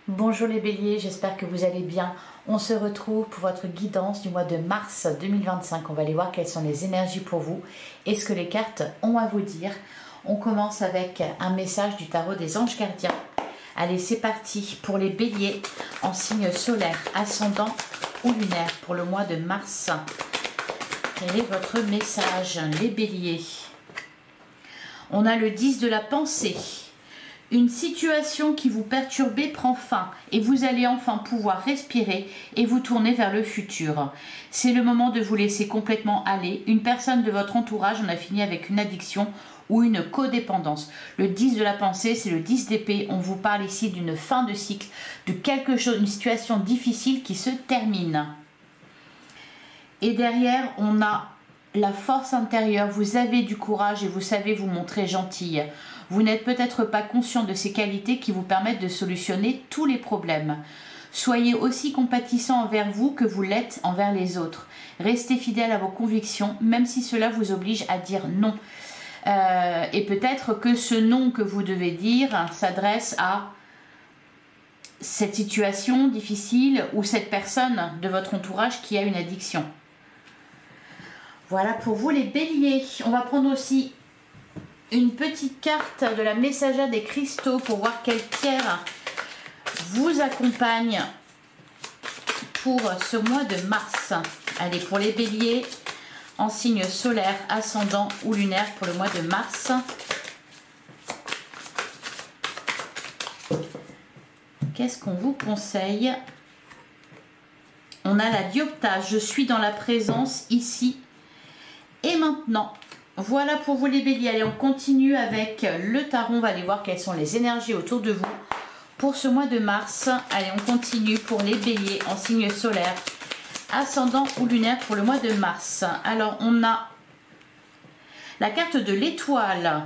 Bonjour les béliers, j'espère que vous allez bien. On se retrouve pour votre guidance du mois de mars 2025. On va aller voir quelles sont les énergies pour vous et ce que les cartes ont à vous dire. On commence avec un message du tarot des anges gardiens. Allez, c'est parti pour les béliers en signe solaire, ascendant ou lunaire pour le mois de mars. Quel est votre message, les béliers? On a le 10 de la pensée. Une situation qui vous perturbait prend fin et vous allez enfin pouvoir respirer et vous tourner vers le futur. C'est le moment de vous laisser complètement aller. Une personne de votre entourage en a fini avec une addiction ou une codépendance. Le 10 de la pensée, c'est le 10 d'épée. On vous parle ici d'une fin de cycle, de quelque chose, une situation difficile qui se termine. Et derrière, on a la force intérieure. Vous avez du courage et vous savez vous montrer gentille. Vous n'êtes peut-être pas conscient de ces qualités qui vous permettent de solutionner tous les problèmes. Soyez aussi compatissant envers vous que vous l'êtes envers les autres. Restez fidèle à vos convictions, même si cela vous oblige à dire non. Et peut-être que ce non que vous devez dire s'adresse à cette situation difficile ou cette personne de votre entourage qui a une addiction. Voilà pour vous les béliers. On va prendre aussi une petite carte de la messagère des cristaux pour voir quelle pierre vous accompagne pour ce mois de mars. Allez, pour les béliers en signe solaire, ascendant ou lunaire pour le mois de mars. Qu'est-ce qu'on vous conseille? On a la dioptage. Je suis dans la présence ici et maintenant. Voilà pour vous les béliers. Allez, on continue avec le tarot. On va aller voir quelles sont les énergies autour de vous pour ce mois de mars. Allez, on continue pour les béliers en signe solaire, ascendant ou lunaire pour le mois de mars. Alors, on a la carte de l'étoile.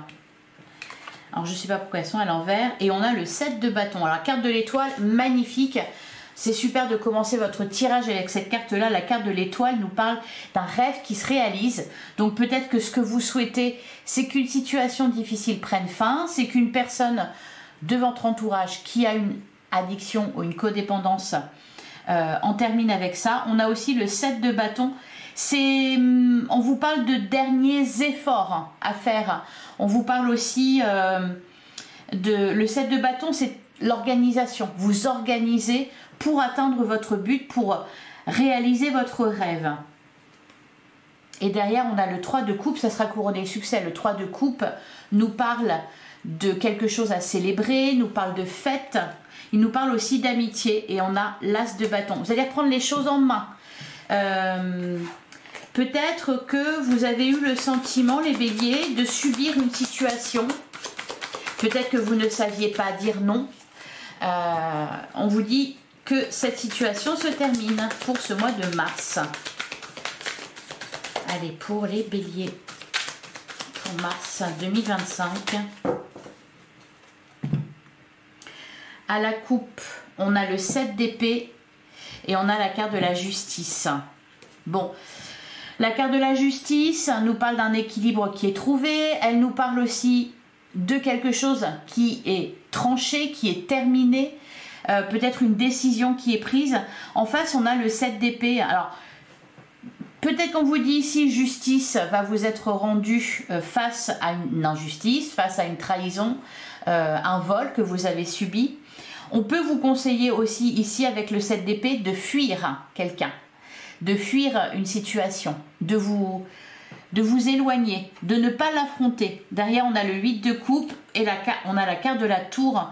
Alors, je ne sais pas pourquoi elles sont à l'envers. Et on a le 7 de bâton. Alors, la carte de l'étoile, magnifique. C'est super de commencer votre tirage avec cette carte-là. La carte de l'étoile nous parle d'un rêve qui se réalise. Donc peut-être que ce que vous souhaitez, c'est qu'une situation difficile prenne fin. C'est qu'une personne de votre entourage qui a une addiction ou une codépendance en termine avec ça. On a aussi le 7 de bâton. On vous parle de derniers efforts à faire. On vous parle aussi le 7 de bâton, c'est l'organisation. Vous organisez pour atteindre votre but, pour réaliser votre rêve. Et derrière, on a le 3 de coupe, ça sera couronné de succès. Le 3 de coupe nous parle de quelque chose à célébrer, nous parle de fête, il nous parle aussi d'amitié. Et on a l'as de bâton. Vous allez reprendre les choses en main. Peut-être que vous avez eu le sentiment, les béliers, de subir une situation. Peut-être que vous ne saviez pas dire non. On vous dit que cette situation se termine pour ce mois de mars. Allez, pour les béliers, pour mars 2025. À la coupe, on a le 7 d'épée et on a la carte de la justice. Bon, la carte de la justice nous parle d'un équilibre qui est trouvé. Elle nous parle aussi de quelque chose qui est tranché, qui est terminé. Peut-être une décision qui est prise. En face, on a le 7 d'épée. Alors, peut-être qu'on vous dit ici, justice va vous être rendue face à une injustice, face à une trahison, un vol que vous avez subi. On peut vous conseiller aussi ici, avec le 7 d'épée, de fuir quelqu'un, de fuir une situation, de vous éloigner, de ne pas l'affronter. Derrière, on a le 8 de coupe et on a la carte de la tour.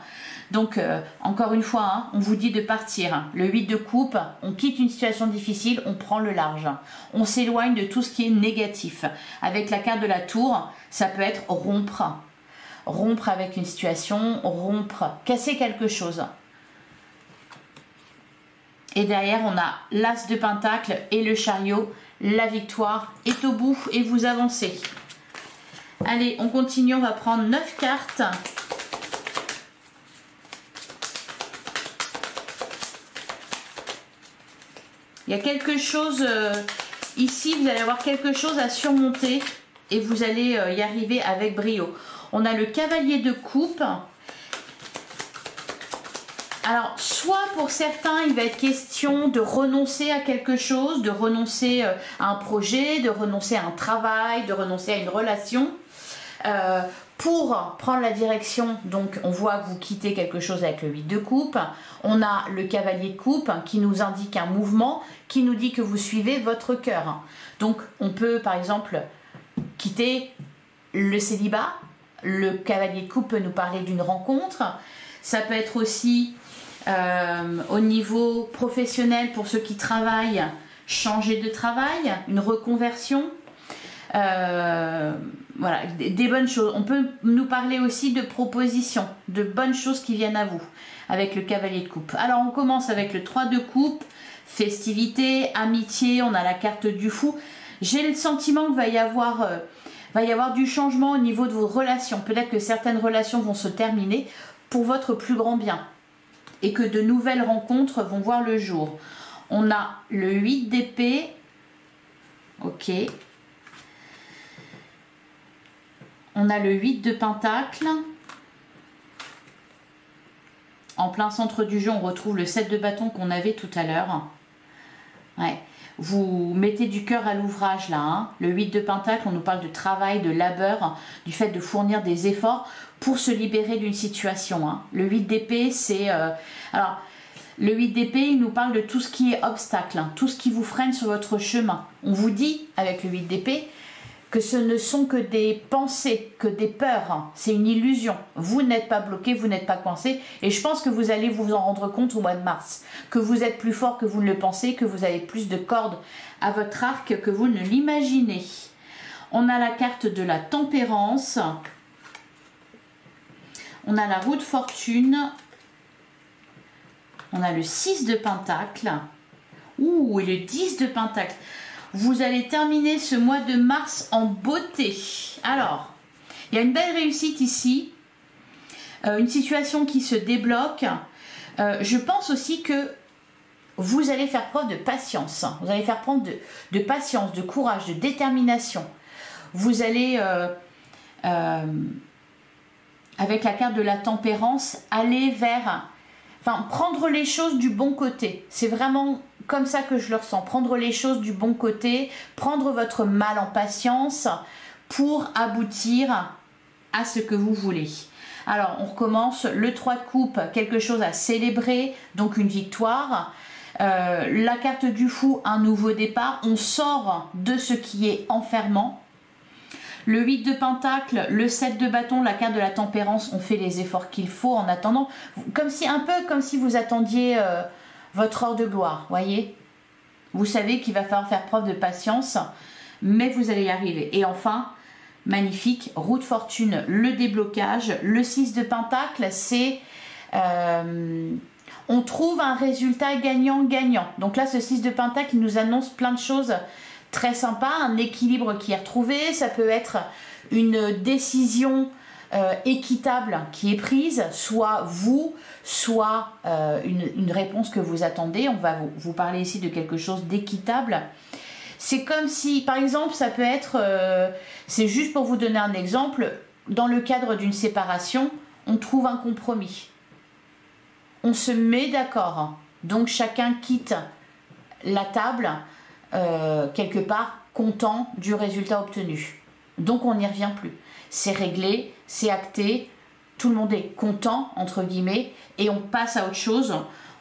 Donc, encore une fois, hein, on vous dit de partir. Le 8 de coupe, on quitte une situation difficile, on prend le large. On s'éloigne de tout ce qui est négatif. Avec la carte de la tour, ça peut être rompre. Rompre avec une situation, rompre, casser quelque chose. Et derrière, on a l'as de pentacle et le chariot. La victoire est au bout et vous avancez. Allez, on continue, on va prendre 9 cartes. Il y a quelque chose ici, vous allez avoir quelque chose à surmonter et vous allez y arriver avec brio. On a le cavalier de coupe Alors, soit pour certains, il va être question de renoncer à quelque chose, de renoncer à un projet, de renoncer à un travail, de renoncer à une relation. Pour prendre la direction, donc on voit que vous quittez quelque chose avec le 8 de coupe. On a le cavalier de coupe qui nous indique un mouvement, qui nous dit que vous suivez votre cœur. Donc on peut par exemple quitter le célibat. Le cavalier de coupe peut nous parler d'une rencontre. Ça peut être aussi au niveau professionnel pour ceux qui travaillent, changer de travail, une reconversion. Voilà, des bonnes choses. On peut nous parler aussi de propositions, de bonnes choses qui viennent à vous avec le cavalier de coupe. Alors on commence avec le 3 de coupe, festivité, amitié, on a la carte du fou. J'ai le sentiment qu'il va y avoir du changement au niveau de vos relations. Peut-être que certaines relations vont se terminer pour votre plus grand bien et que de nouvelles rencontres vont voir le jour. On a le 8 d'épée, ok. On a le 8 de pentacle. En plein centre du jeu, on retrouve le 7 de bâton qu'on avait tout à l'heure. Ouais. Vous mettez du cœur à l'ouvrage là. Hein. Le 8 de pentacle, on nous parle de travail, de labeur, du fait de fournir des efforts pour se libérer d'une situation. Hein. Le 8 d'épée, c'est... Alors, le 8 d'épée, il nous parle de tout ce qui est obstacle, hein, tout ce qui vous freine sur votre chemin. On vous dit, avec le 8 d'épée, que ce ne sont que des pensées, que des peurs. Hein. C'est une illusion. Vous n'êtes pas bloqué, vous n'êtes pas coincé. Et je pense que vous allez vous en rendre compte au mois de mars. Que vous êtes plus fort que vous ne le pensez, que vous avez plus de cordes à votre arc que vous ne l'imaginez. On a la carte de la tempérance. On a la roue de fortune. On a le 6 de pentacle. Ouh, et le 10 de pentacle. Vous allez terminer ce mois de mars en beauté. Alors, il y a une belle réussite ici. Une situation qui se débloque. Je pense aussi que vous allez faire preuve de patience. Vous allez faire preuve de patience, de courage, de détermination. Vous allez, avec la carte de la tempérance, aller vers... Enfin, prendre les choses du bon côté. C'est vraiment comme ça que je le ressens. Prendre les choses du bon côté, prendre votre mal en patience pour aboutir à ce que vous voulez. Alors, on recommence. Le 3 de coupe, quelque chose à célébrer, donc une victoire. La carte du fou, un nouveau départ. On sort de ce qui est enfermant. Le 8 de pentacle, le 7 de bâton, la carte de la tempérance, on fait les efforts qu'il faut en attendant. Un peu comme si vous attendiez votre heure de gloire, voyez. Vous savez qu'il va falloir faire preuve de patience, mais vous allez y arriver. Et enfin, magnifique, roue de fortune, le déblocage. Le 6 de pentacle, c'est... on trouve un résultat gagnant-gagnant. Donc là, ce 6 de pentacle, il nous annonce plein de choses très sympa, un équilibre qui est retrouvé. Ça peut être une décision équitable qui est prise, soit vous, soit une réponse que vous attendez. On va vous parler ici de quelque chose d'équitable. C'est comme si, par exemple, ça peut être, c'est juste pour vous donner un exemple, dans le cadre d'une séparation, on trouve un compromis. On se met d'accord, donc chacun quitte la table quelque part content du résultat obtenu. Donc on n'y revient plus. C'est réglé, c'est acté, tout le monde est content, entre guillemets, et on passe à autre chose,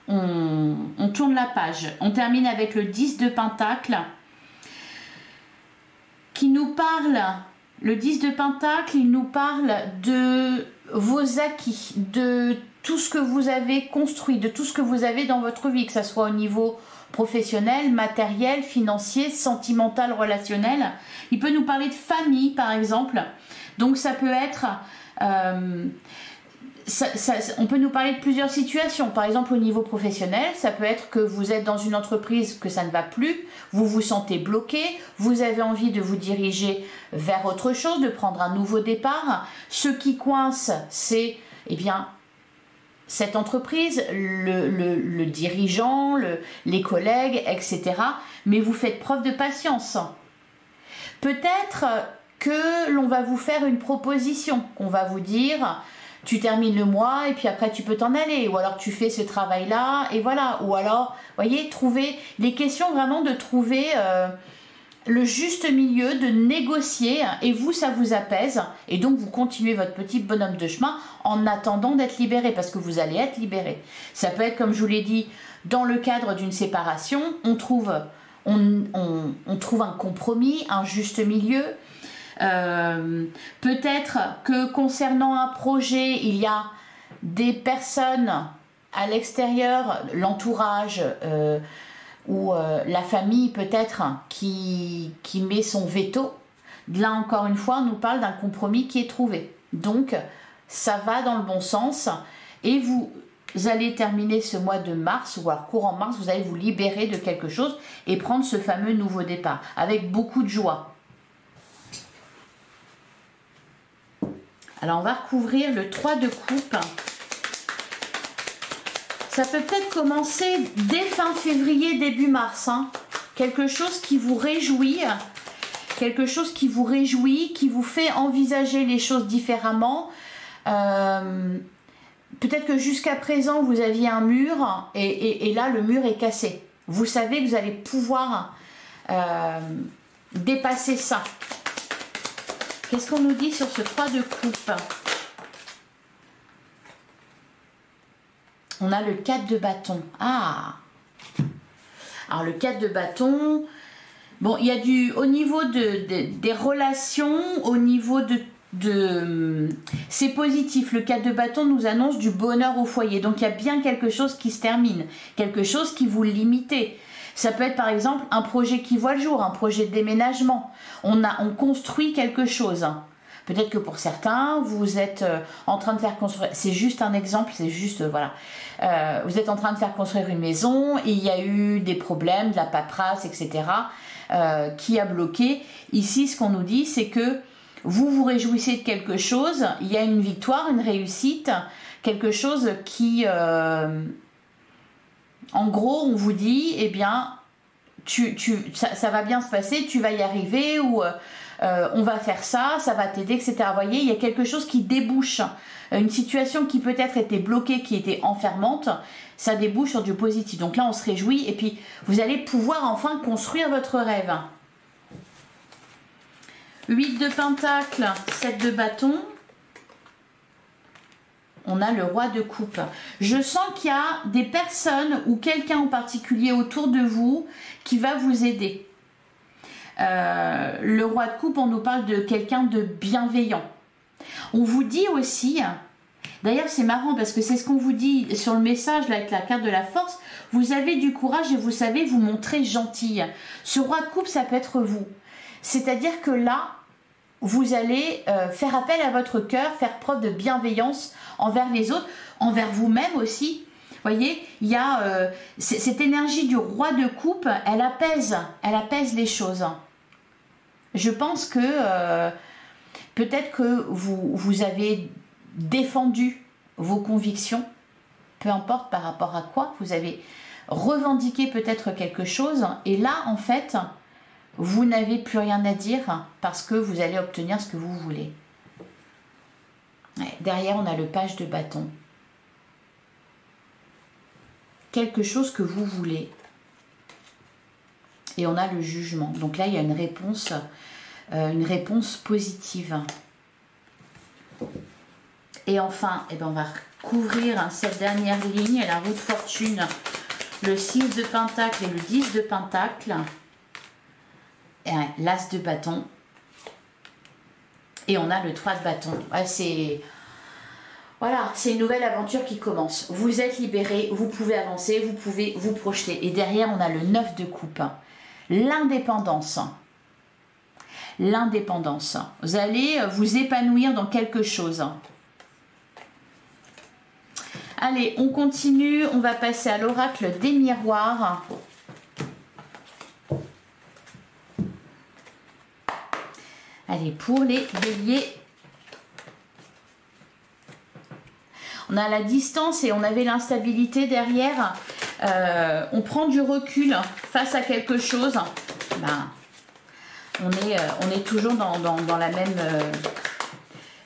on tourne la page. On termine avec le 10 de pentacle, qui nous parle, le 10 de pentacle, il nous parle de vos acquis, de tout ce que vous avez construit, de tout ce que vous avez dans votre vie, que ce soit au niveau professionnel, matériel, financier, sentimental, relationnel. Il peut nous parler de famille, par exemple. Donc ça peut être... on peut nous parler de plusieurs situations. Par exemple, au niveau professionnel, ça peut être que vous êtes dans une entreprise que ça ne va plus, vous vous sentez bloqué, vous avez envie de vous diriger vers autre chose, de prendre un nouveau départ. Ce qui coince, c'est, eh bien, cette entreprise, le dirigeant, les collègues, etc. Mais vous faites preuve de patience. Peut-être que l'on va vous faire une proposition, qu'on va vous dire tu termines le mois et puis après tu peux t'en aller, ou alors tu fais ce travail-là et voilà, ou alors, voyez, trouver les questions vraiment de trouver le juste milieu, de négocier, et vous, ça vous apaise, et donc vous continuez votre petit bonhomme de chemin en attendant d'être libéré, parce que vous allez être libéré. Ça peut être, comme je vous l'ai dit, dans le cadre d'une séparation, on trouve un compromis, un juste milieu. Peut-être que concernant un projet, il y a des personnes à l'extérieur, l'entourage, ou la famille peut-être qui met son veto. Là encore une fois, on nous parle d'un compromis qui est trouvé. Donc ça va dans le bon sens et vous allez terminer ce mois de mars, ou alors courant mars, vous allez vous libérer de quelque chose et prendre ce fameux nouveau départ avec beaucoup de joie. Alors on va recouvrir le 3 de coupe. Ça peut peut-être commencer dès fin février, début mars. Hein. Quelque chose qui vous réjouit, qui vous fait envisager les choses différemment. Peut-être que jusqu'à présent, vous aviez un mur et là, le mur est cassé. Vous savez que vous allez pouvoir dépasser ça. Qu'est-ce qu'on nous dit sur ce 3 de coupe ? On a le 4 de bâton. Ah! Alors, le 4 de bâton, bon, il y a au niveau des relations, au niveau c'est positif. Le 4 de bâton nous annonce du bonheur au foyer. Donc, il y a bien quelque chose qui se termine. Quelque chose qui vous limite. Ça peut être, par exemple, un projet qui voit le jour, un projet de déménagement. On construit quelque chose. Peut-être que pour certains, vous êtes en train de faire construire, c'est juste un exemple, c'est juste, voilà. Vous êtes en train de faire construire une maison, et il y a eu des problèmes, de la paperasse, etc., qui a bloqué. Ici, ce qu'on nous dit, c'est que vous vous réjouissez de quelque chose, il y a une victoire, une réussite, quelque chose qui, en gros, on vous dit, eh bien, ça va bien se passer, tu vas y arriver, ou on va faire ça, ça va t'aider, etc. Vous voyez, il y a quelque chose qui débouche, une situation qui peut-être était bloquée, qui était enfermante, ça débouche sur du positif. Donc là, on se réjouit et puis vous allez pouvoir enfin construire votre rêve. 8 de pentacle, 7 de bâton. On a le roi de coupe. Je sens qu'il y a des personnes ou quelqu'un en particulier autour de vous qui va vous aider. Le roi de coupe, on nous parle de quelqu'un de bienveillant. On vous dit aussi, d'ailleurs c'est marrant parce que c'est ce qu'on vous dit sur le message là, avec la carte de la force, vous avez du courage et vous savez vous montrer gentille. Ce roi de coupe, ça peut être vous. C'est-à-dire que là, vous allez faire appel à votre cœur, faire preuve de bienveillance envers les autres, envers vous-même aussi. Vous voyez, il y a cette énergie du roi de coupe, elle apaise les choses. Je pense que peut-être que vous avez défendu vos convictions, peu importe par rapport à quoi, vous avez revendiqué peut-être quelque chose, et là, en fait, vous n'avez plus rien à dire parce que vous allez obtenir ce que vous voulez. Ouais, derrière, on a le page de bâton. Quelque chose que vous voulez. Et on a le jugement. Donc là, il y a une réponse positive. Et enfin, eh ben, on va couvrir cette dernière ligne, la roue de fortune, le 6 de pentacle et le 10 de pentacle. Et l'as de bâton. Et on a le 3 de bâton. Ouais, voilà, c'est une nouvelle aventure qui commence. Vous êtes libéré, vous pouvez avancer, vous pouvez vous projeter. Et derrière, on a le 9 de coupe. L'indépendance. L'indépendance. Vous allez vous épanouir dans quelque chose. Allez, on continue. On va passer à l'oracle des miroirs. Allez, pour les béliers. On a la distance et on avait l'instabilité derrière. On prend du recul face à quelque chose. Ben, on est toujours dans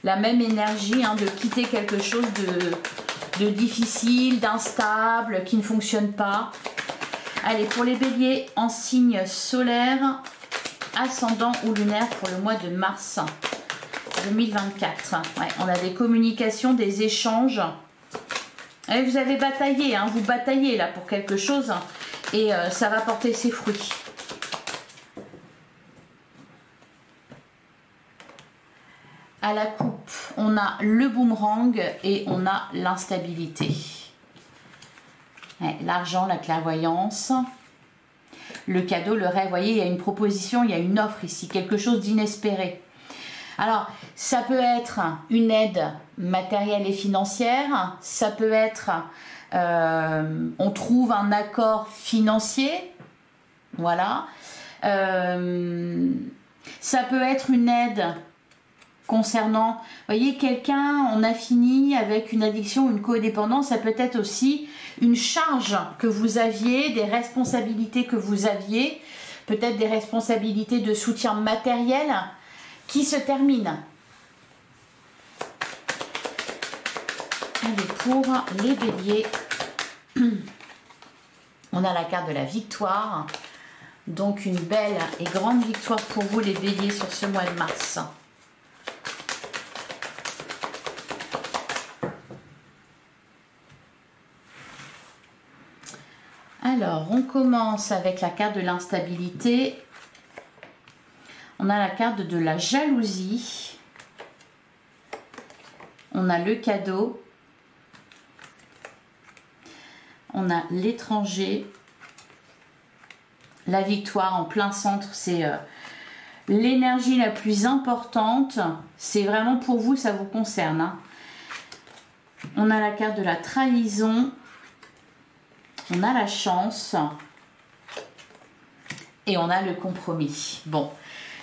la même énergie hein, de quitter quelque chose de difficile, d'instable, qui ne fonctionne pas. Allez, pour les béliers en signe solaire, ascendant ou lunaire pour le mois de mars 2024. Ouais, on a des communications, des échanges. Et vous avez bataillé, hein, vous bataillez là pour quelque chose et ça va porter ses fruits. À la coupe, on a le boomerang et on a l'instabilité. Ouais, l'argent, la clairvoyance, le cadeau, le rêve. Vous voyez, il y a une proposition, il y a une offre ici, quelque chose d'inespéré. Alors, ça peut être une aide matérielle et financière, ça peut être, on trouve un accord financier, voilà. Ça peut être une aide concernant, vous voyez, quelqu'un, on a fini avec une addiction, une codépendance, ça peut être aussi une charge que vous aviez, des responsabilités que vous aviez, peut-être des responsabilités de soutien matériel qui se terminent. Allez, pour les béliers, on a la carte de la victoire, donc une belle et grande victoire pour vous les béliers sur ce mois de mars. Alors, on commence avec la carte de l'instabilité. On a la carte de la jalousie. On a le cadeau. On a l'étranger. La victoire en plein centre, c'est l'énergie la plus importante. C'est vraiment pour vous, ça vous concerne, hein. On a la carte de la trahison. On a la chance et on a le compromis. Bon,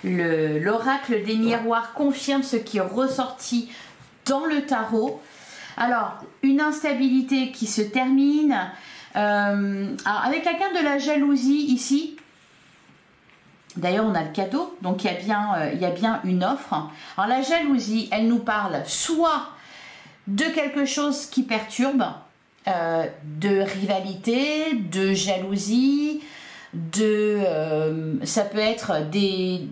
l'oracle des miroirs confirme ce qui est ressorti dans le tarot. Alors, une instabilité qui se termine. Alors, avec la carte de la jalousie ici, d'ailleurs on a le cadeau, donc il y a bien une offre. Alors la jalousie, elle nous parle soit de quelque chose qui perturbe, de rivalité, de jalousie, ça peut être des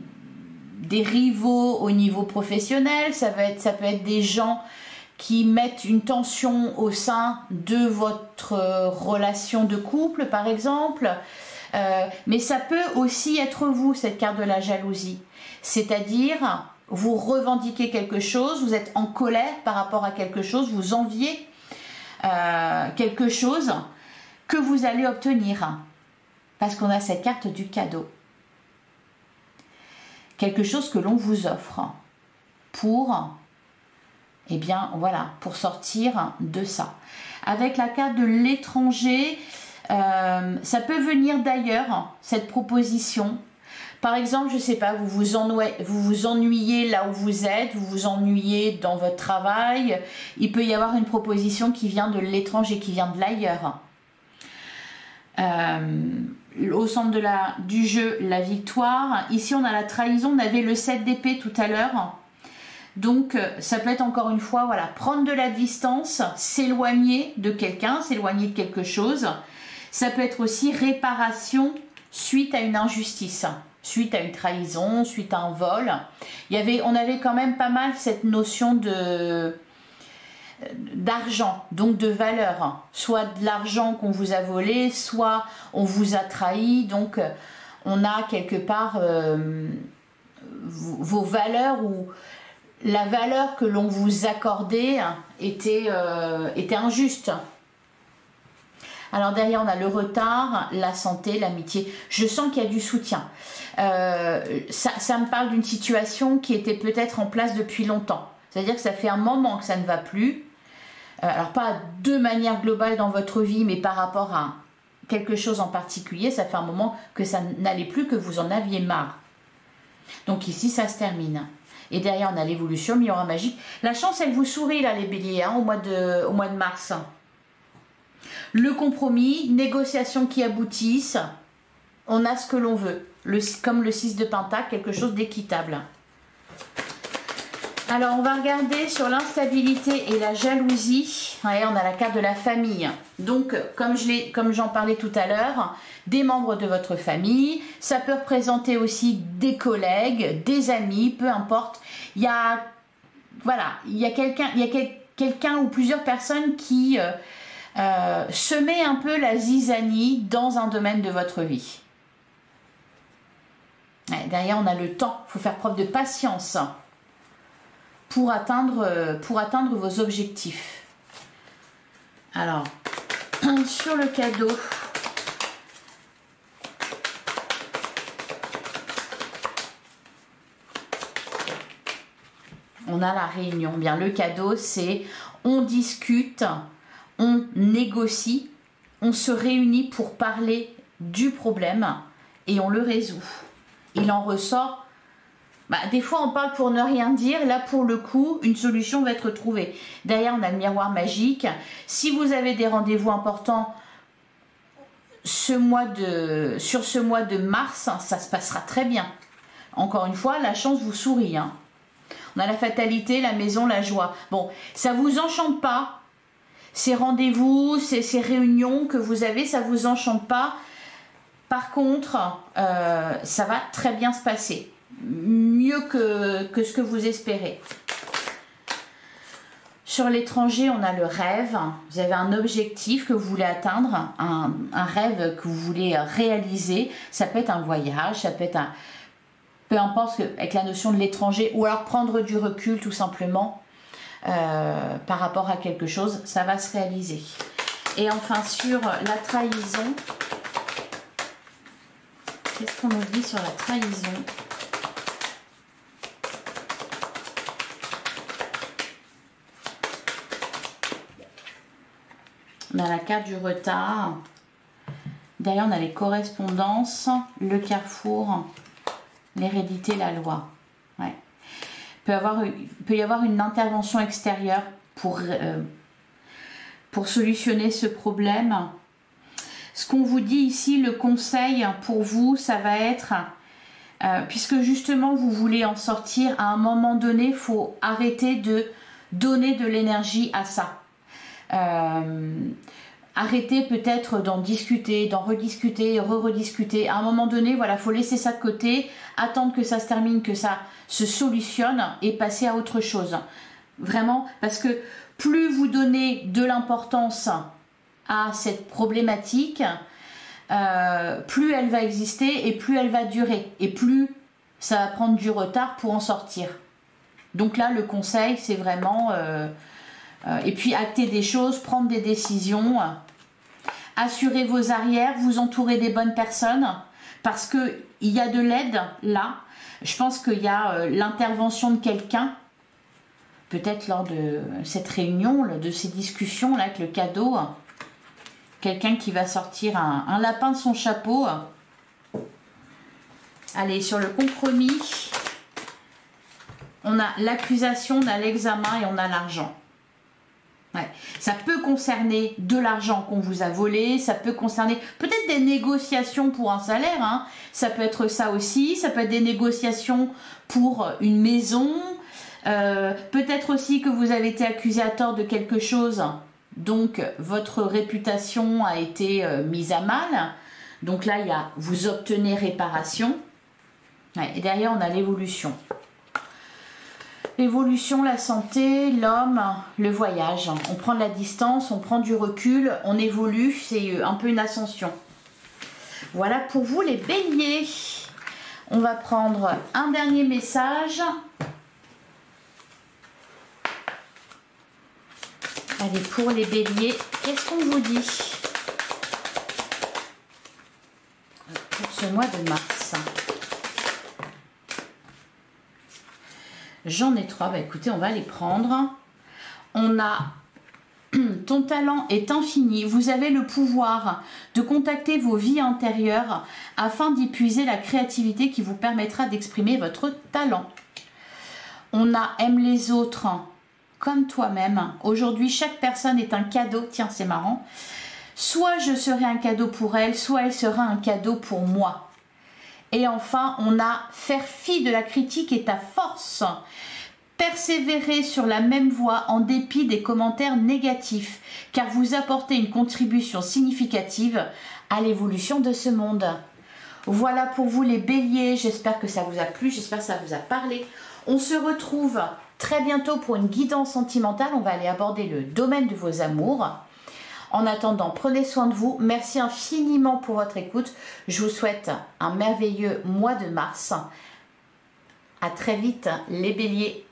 rivaux au niveau professionnel, ça peut être des gens qui mettent une tension au sein de votre relation de couple par exemple, mais ça peut aussi être vous, cette carte de la jalousie, c'est-à-dire vous revendiquez quelque chose, vous êtes en colère par rapport à quelque chose, vous enviez quelque chose que vous allez obtenir parce qu'on a cette carte du cadeau, quelque chose que l'on vous offre pour, eh bien voilà, pour sortir de ça. Avec la carte de l'étranger, ça peut venir d'ailleurs, cette proposition. Par exemple, je ne sais pas, vous vous ennuyez là où vous êtes, vous vous ennuyez dans votre travail. Il peut y avoir une proposition qui vient de l'étranger, qui vient de l'ailleurs. Au centre du jeu, la victoire. Ici, on a la trahison. On avait le 7 d'épée tout à l'heure. Donc, ça peut être encore une fois, voilà, prendre de la distance, s'éloigner de quelqu'un, s'éloigner de quelque chose. Ça peut être aussi réparation suite à une injustice, suite à une trahison, suite à un vol. On avait quand même pas mal cette notion d'argent, donc de valeur. Soit de l'argent qu'on vous a volé, soit on vous a trahi. Donc, on a quelque part vos valeurs ou la valeur que l'on vous accordait était injuste. Alors derrière, on a le retard, la santé, l'amitié. Je sens qu'il y a du soutien. Ça me parle d'une situation qui était peut-être en place depuis longtemps. C'est-à-dire que ça fait un moment que ça ne va plus. Alors pas de manière globale dans votre vie, mais par rapport à quelque chose en particulier, ça fait un moment que ça n'allait plus, que vous en aviez marre. Donc ici, ça se termine. Et derrière, on a l'évolution, miroir magique. La chance, elle vous sourit là, les béliers, hein, au mois de mars. Le compromis, négociations qui aboutissent, on a ce que l'on veut, comme le 6 de Pentacle, quelque chose d'équitable. Alors, on va regarder sur l'instabilité et la jalousie. Ouais, on a la carte de la famille. Donc, comme j'en parlais tout à l'heure, des membres de votre famille. Ça peut représenter aussi des collègues, des amis, peu importe. Il y a, voilà, il y a quelqu'un ou plusieurs personnes qui semaient un peu la zizanie dans un domaine de votre vie. Ouais, derrière, on a le temps. Il faut faire preuve de patience pour atteindre vos objectifs. Alors, sur le cadeau, on a la réunion. Bien, le cadeau, c'est on discute, on négocie, on se réunit pour parler du problème et on le résout. Il en ressort. Des fois, on parle pour ne rien dire. Là, pour le coup, une solution va être trouvée. Derrière, on a le miroir magique. Si vous avez des rendez-vous importants sur ce mois de mars, ça se passera très bien. Encore une fois, la chance vous sourit. Hein. On a la fatalité, la maison, la joie. Bon, ça ne vous enchante pas. Ces rendez-vous, ces réunions que vous avez, ça ne vous enchante pas. Par contre, ça va très bien se passer. Mieux que ce que vous espérez. Sur l'étranger, on a le rêve. Vous avez un objectif que vous voulez atteindre, un rêve que vous voulez réaliser. Ça peut être un voyage, ça peut être un... Peu importe, avec la notion de l'étranger, ou alors prendre du recul tout simplement par rapport à quelque chose, ça va se réaliser. Et enfin, sur la trahison, qu'est-ce qu'on nous dit sur la trahison ? On a la carte du retard. Derrière, on a les correspondances, le carrefour, l'hérédité, la loi. Ouais. Il peut y avoir une intervention extérieure pour solutionner ce problème. Ce qu'on vous dit ici, le conseil pour vous, ça va être, puisque justement vous voulez en sortir, à un moment donné, il faut arrêter de donner de l'énergie à ça. Arrêter peut-être d'en discuter, d'en rediscuter, rediscuter. À un moment donné, voilà, faut laisser ça de côté, attendre que ça se termine, que ça se solutionne et passer à autre chose. Vraiment, parce que plus vous donnez de l'importance à cette problématique, plus elle va exister et plus elle va durer. Et plus ça va prendre du retard pour en sortir. Donc là, le conseil, c'est vraiment... et puis acter des choses, prendre des décisions, assurer vos arrières, vous entourer des bonnes personnes, parce qu'il y a de l'aide là. Je pense qu'il y a l'intervention de quelqu'un, peut-être lors de cette réunion, de ces discussions là avec le cadeau, quelqu'un qui va sortir un lapin de son chapeau. Allez, sur le compromis, on a l'accusation, on a l'examen et on a l'argent. Ouais. Ça peut concerner de l'argent qu'on vous a volé, ça peut concerner peut-être des négociations pour un salaire, hein. Ça peut être ça aussi, ça peut être des négociations pour une maison, peut-être aussi que vous avez été accusé à tort de quelque chose, donc votre réputation a été mise à mal, donc là il y a vous obtenez réparation, ouais. Et derrière on a l'évolution. L'évolution, la santé, l'homme, le voyage. On prend de la distance, on prend du recul, on évolue, c'est un peu une ascension. Voilà pour vous les béliers. On va prendre un dernier message. Allez, pour les béliers, qu'est-ce qu'on vous dit pour ce mois de mars? J'en ai 3, écoutez, on va les prendre. On a ton talent est infini, vous avez le pouvoir de contacter vos vies antérieures afin d'y puiser la créativité qui vous permettra d'exprimer votre talent. On a aime les autres comme toi-même. Aujourd'hui, chaque personne est un cadeau. Tiens, c'est marrant. Soit je serai un cadeau pour elle, soit elle sera un cadeau pour moi. Et enfin, on a faire fi de la critique est ta force. Persévérez sur la même voie en dépit des commentaires négatifs, car vous apportez une contribution significative à l'évolution de ce monde. Voilà pour vous les béliers, j'espère que ça vous a plu, j'espère que ça vous a parlé. On se retrouve très bientôt pour une guidance sentimentale, on va aller aborder le domaine de vos amours. En attendant, prenez soin de vous, merci infiniment pour votre écoute, je vous souhaite un merveilleux mois de mars. À très vite les béliers.